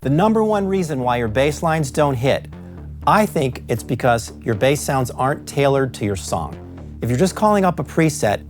The number one reason why your bass lines don't hit, I think it's because your bass sounds aren't tailored to your song. If you're just calling up a preset,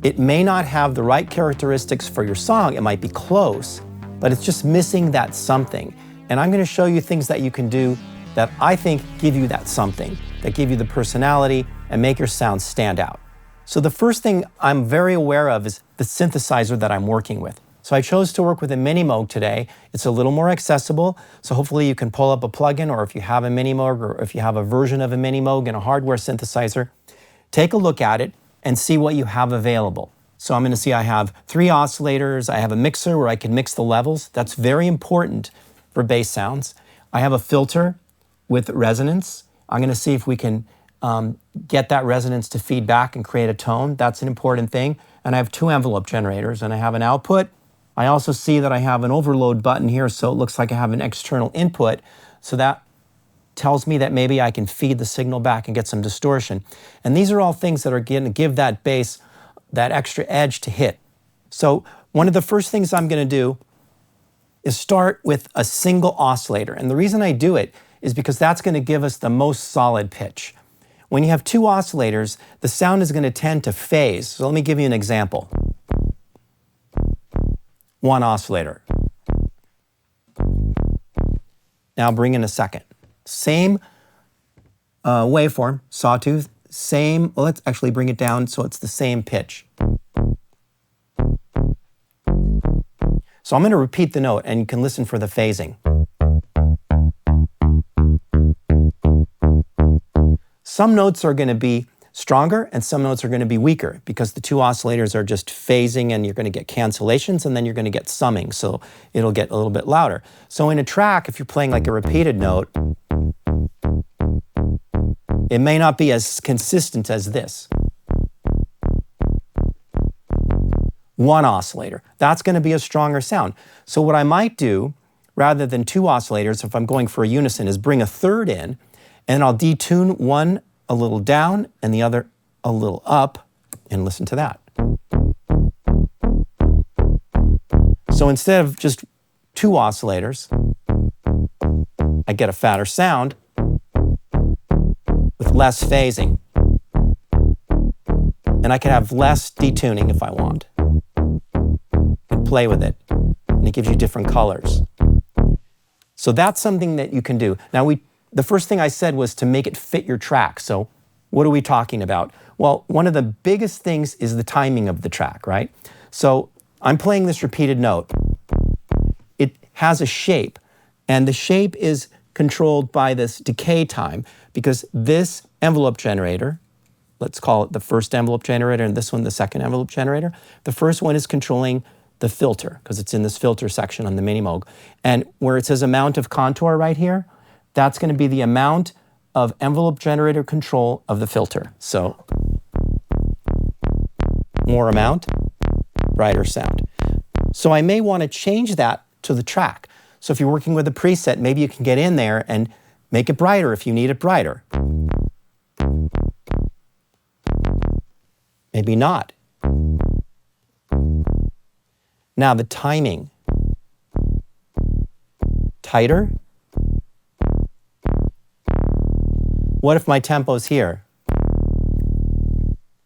it may not have the right characteristics for your song. It might be close, but it's just missing that something. And I'm going to show you things that you can do that I think give you that something, that give you the personality and make your sound stand out. So the first thing I'm very aware of is the synthesizer that I'm working with. So I chose to work with a Mini-Moog today. It's a little more accessible, so hopefully you can pull up a plugin, or if you have a Mini-Moog, or if you have a version of a Mini-Moog and a hardware synthesizer, take a look at it and see what you have available. So I'm going to see I have 3 oscillators, I have a mixer where I can mix the levels. That's very important for bass sounds. I have a filter with resonance. I'm going to see if we can get that resonance to feed back and create a tone. That's an important thing. And I have 2 envelope generators, and I have an output. I also see that I have an overload button here, so it looks like I have an external input. So that tells me that maybe I can feed the signal back and get some distortion. And these are all things that are going to give that bass that extra edge to hit. So one of the first things I'm going to do is start with a single oscillator. And the reason I do it is because that's going to give us the most solid pitch. When you have 2 oscillators, the sound is going to tend to phase. So let me give you an example. 1 oscillator. Now bring in a second. Same waveform, sawtooth, same, well, let's actually bring it down so it's the same pitch. So I'm going to repeat the note and you can listen for the phasing. Some notes are going to be stronger and some notes are going to be weaker because the 2 oscillators are just phasing, and you're going to get cancellations and then you're going to get summing, so it'll get a little bit louder. So in a track, if you're playing like a repeated note, it may not be as consistent as this. 1 oscillator, that's going to be a stronger sound. So what I might do, rather than 2 oscillators, if I'm going for a unison, is bring a third in, and I'll detune one a little down and the other a little up, and listen to that. So instead of just 2 oscillators, I get a fatter sound with less phasing. And I can have less detuning if I want. And play with it. And it gives you different colors. So that's something that you can do. Now the first thing I said was to make it fit your track. So what are we talking about? Well, one of the biggest things is the timing of the track, right? So I'm playing this repeated note. It has a shape, and the shape is controlled by this decay time, because this envelope generator, let's call it the first envelope generator and this one the second envelope generator. The first one is controlling the filter, because it's in this filter section on the Mini-Moog. And where it says amount of contour right here, that's going to be the amount of envelope generator control of the filter. So more amount, brighter sound. So I may want to change that to the track. So if you're working with a preset, maybe you can get in there and make it brighter if you need it brighter. Maybe not. Now the timing. Tighter. What if my tempo's here?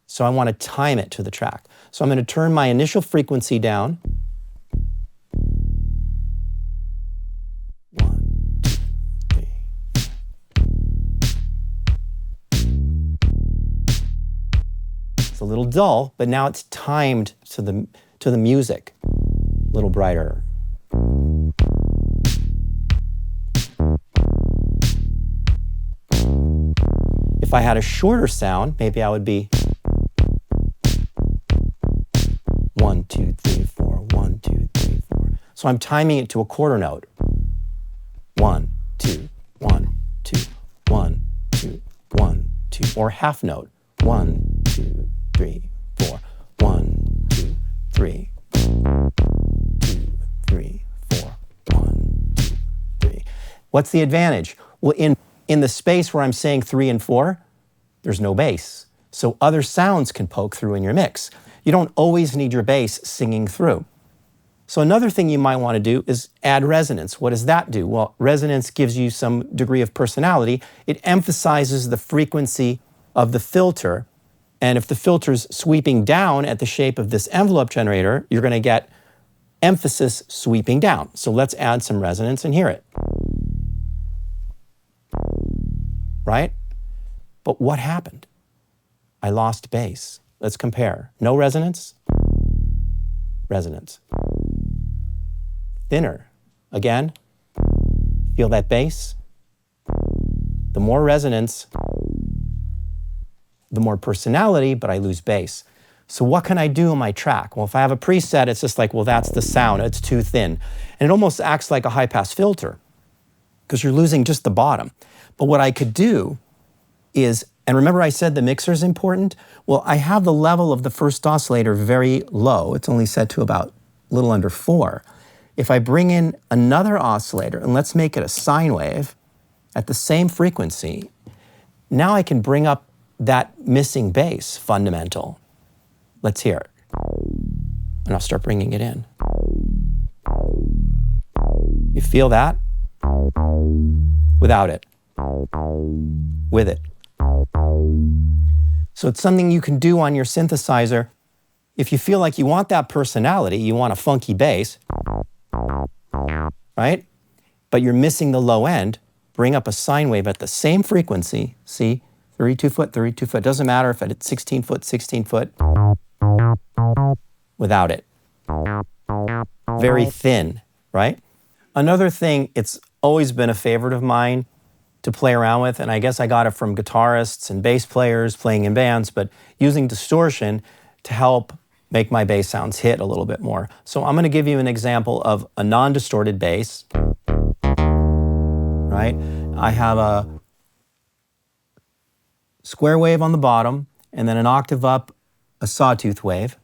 So I want to time it to the track. So I'm going to turn my initial frequency down. 1, 2, 3. It's a little dull, but now it's timed to the music. A little brighter. If I had a shorter sound, maybe I would be 1, 2, 3, 4, 1, 2, 3, 4. So I'm timing it to a quarter note. 1, 2, 1, 2, 1, 2, 1, 2, or half note. 1, 2, 3, 4. 1, 2, 3. 2, 3, 4. 1, 2, 3. What's the advantage? Well, in the space where I'm saying 3 and 4, there's no bass. So other sounds can poke through in your mix. You don't always need your bass singing through. So another thing you might want to do is add resonance. What does that do? Well, resonance gives you some degree of personality. It emphasizes the frequency of the filter. And if the filter's sweeping down at the shape of this envelope generator, you're going to get emphasis sweeping down. So let's add some resonance and hear it. Right? But what happened? I lost bass. Let's compare. No resonance. Resonance. Thinner. Again, feel that bass? The more resonance, the more personality, but I lose bass. So what can I do in my track? Well, if I have a preset, it's just like, well, that's the sound, it's too thin. And it almost acts like a high-pass filter because you're losing just the bottom. But what I could do is, and remember I said the mixer is important? Well, I have the level of the first oscillator very low. It's only set to about a little under 4. If I bring in another oscillator, and let's make it a sine wave at the same frequency, now I can bring up that missing bass fundamental. Let's hear it. And I'll start bringing it in. You feel that? Without it. With it. So it's something you can do on your synthesizer. If you feel like you want that personality, you want a funky bass, right? But you're missing the low end, bring up a sine wave at the same frequency. See, 32 foot, 32 foot. Doesn't matter if it's 16 foot, 16 foot. Without it. Very thin, right? Another thing, it's always been a favorite of mine to play around with, and I guess I got it from guitarists and bass players playing in bands, but using distortion to help make my bass sounds hit a little bit more. So I'm going to give you an example of a non-distorted bass, right? I have a square wave on the bottom, and then an octave up, a sawtooth wave.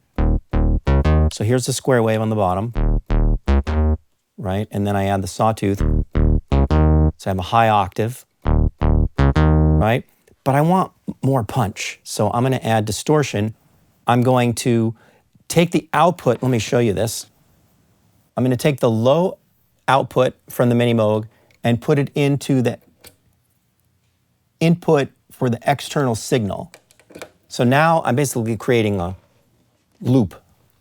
So here's the square wave on the bottom, right? And then I add the sawtooth. So I have a high octave, right? But I want more punch. So I'm going to add distortion. I'm going to take the output. Let me show you this. I'm going to take the low output from the Mini Moog and put it into the input for the external signal. So now I'm basically creating a loop.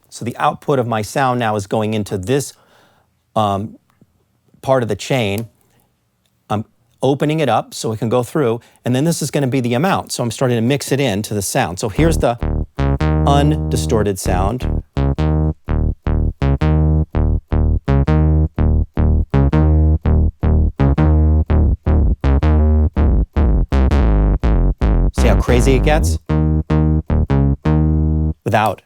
So the output of my sound now is going into this part of the chain. I'm opening it up so it can go through, and then this is going to be the amount. So I'm starting to mix it into the sound. So here's the undistorted sound. See how crazy it gets? Without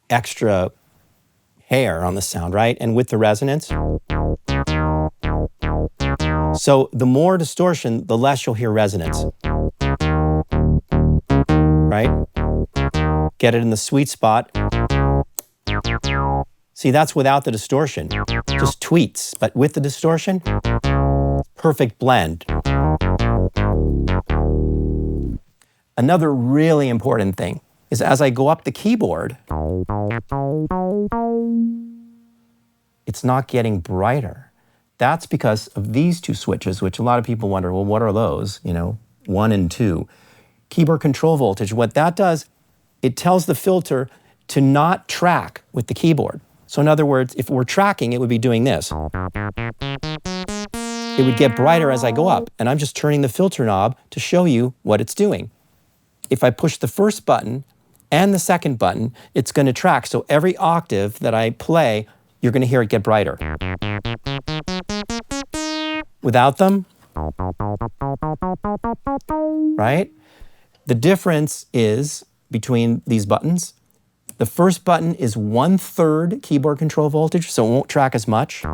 extra hair on the sound, right? And with the resonance. So the more distortion, the less you'll hear resonance. Right? Get it in the sweet spot. See, that's without the distortion. Just tweets, but with the distortion, perfect blend. Another really important thing is as I go up the keyboard, it's not getting brighter. That's because of these two switches, which a lot of people wonder, well, what are those? You know, 1 and 2. Keyboard control voltage. What that does, it tells the filter to not track with the keyboard. So in other words, if we're tracking, it would be doing this. It would get brighter as I go up, and I'm just turning the filter knob to show you what it's doing. If I push the first button and the second button, it's going to track. So every octave that I play, you're going to hear it get brighter. Without them, right? The difference is between these buttons. The first button is 1/3 keyboard control voltage, so it won't track as much.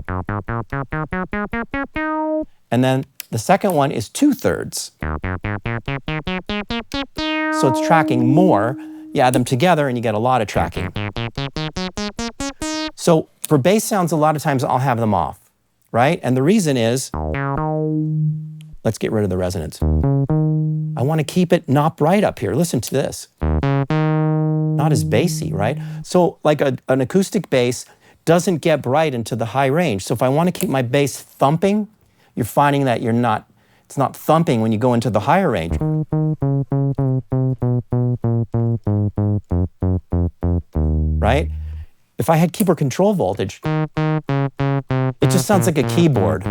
And then the second one is 2/3. So it's tracking more. You add them together and you get a lot of tracking. So for bass sounds, a lot of times I'll have them off, right? And the reason is, let's get rid of the resonance. I want to keep it not bright up here. Listen to this. not as bassy, right? So like an acoustic bass doesn't get bright into the high range. So if I want to keep my bass thumping, you're finding that it's not thumping when you go into the higher range. Right? If I had keyboard control voltage, it just sounds like a keyboard.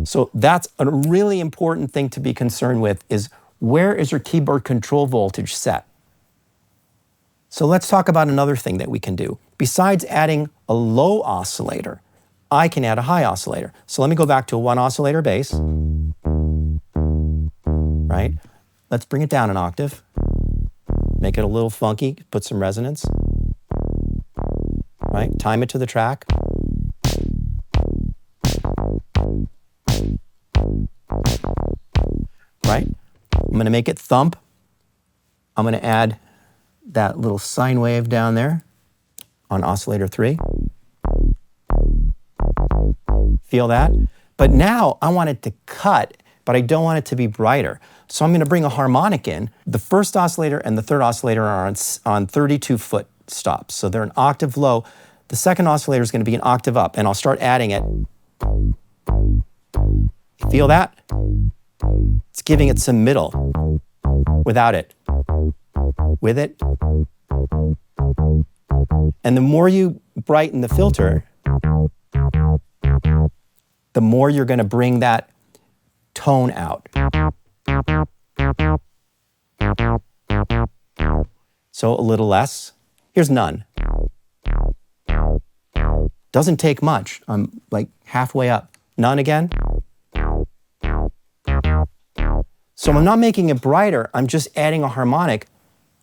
So that's a really important thing to be concerned with, is where is your keyboard control voltage set? So let's talk about another thing that we can do. Besides adding a low oscillator, I can add a high oscillator. So let me go back to a 1 oscillator bass. Right? Let's bring it down an octave. Make it a little funky, put some resonance. Right? Time it to the track. Right? I'm going to make it thump. I'm going to add that little sine wave down there on oscillator 3. Feel that? But now I want it to cut, but I don't want it to be brighter. So I'm going to bring a harmonic in. The first oscillator and the third oscillator are on 32-foot stops, so they're an octave low. The second oscillator is going to be an octave up, and I'll start adding it. Feel that? It's giving it some middle without it. With it. And the more you brighten the filter, the more you're going to bring that tone out. So a little less. Here's none. Doesn't take much. I'm like halfway up. None again. So I'm not making it brighter, I'm just adding a harmonic,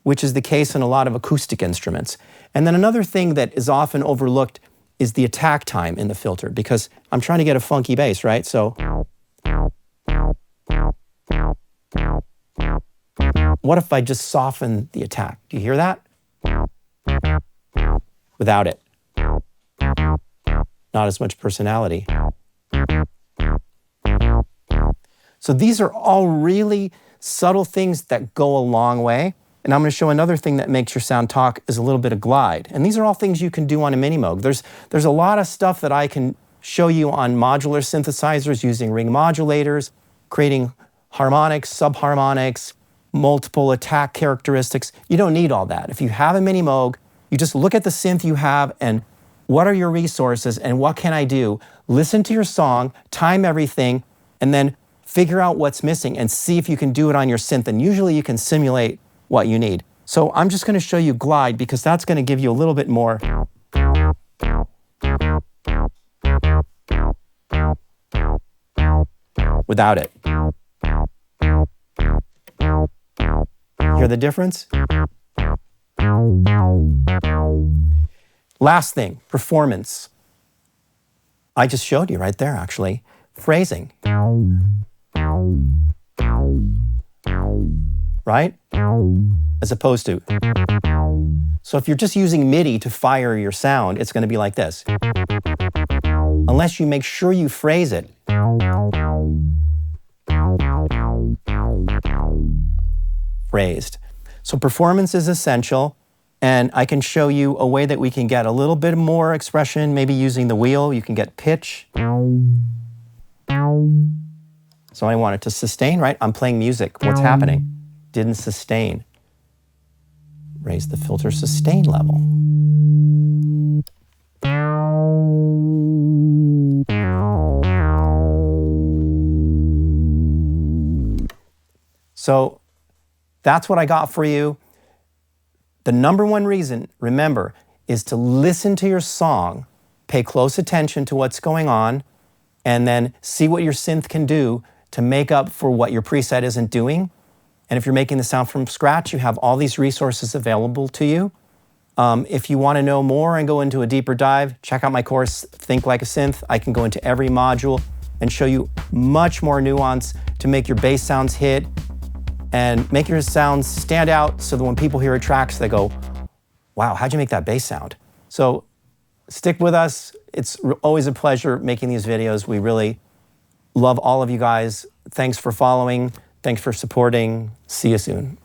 which is the case in a lot of acoustic instruments. And then another thing that is often overlooked is the attack time in the filter, because I'm trying to get a funky bass, right? So what if I just soften the attack? Do you hear that? Without it. Not as much personality. So these are all really subtle things that go a long way. And I'm going to show another thing that makes your sound talk is a little bit of glide. And these are all things you can do on a Mini Moog. There's a lot of stuff that I can show you on modular synthesizers using ring modulators, creating harmonics, subharmonics, multiple attack characteristics. You don't need all that. If you have a Mini Moog, you just look at the synth you have and what are your resources and what can I do? Listen to your song, time everything, and then figure out what's missing and see if you can do it on your synth. And usually you can simulate what you need. So I'm just going to show you glide because that's going to give you a little bit more. Without it. Hear the difference? Last thing, performance. I just showed you right there, actually. Phrasing. Right? As opposed to. So if you're just using MIDI to fire your sound, it's going to be like this. Unless you make sure you phrase it. Phrased. So performance is essential, and I can show you a way that we can get a little bit more expression, maybe using the wheel. You can get pitch. So I want it to sustain, right? I'm playing music. What's happening? Didn't sustain. Raise the filter sustain level. So that's what I got for you. The number one reason, remember, is to listen to your song, pay close attention to what's going on, and then see what your synth can do to make up for what your preset isn't doing. And if you're making the sound from scratch, you have all these resources available to you. If you want to know more and go into a deeper dive, check out my course, Think Like a Synth. I can go into every module and show you much more nuance to make your bass sounds hit and make your sounds stand out so that when people hear a track, they go, wow, how'd you make that bass sound? So stick with us. It's always a pleasure making these videos. We really love all of you guys. Thanks for following. Thanks for supporting. See you soon.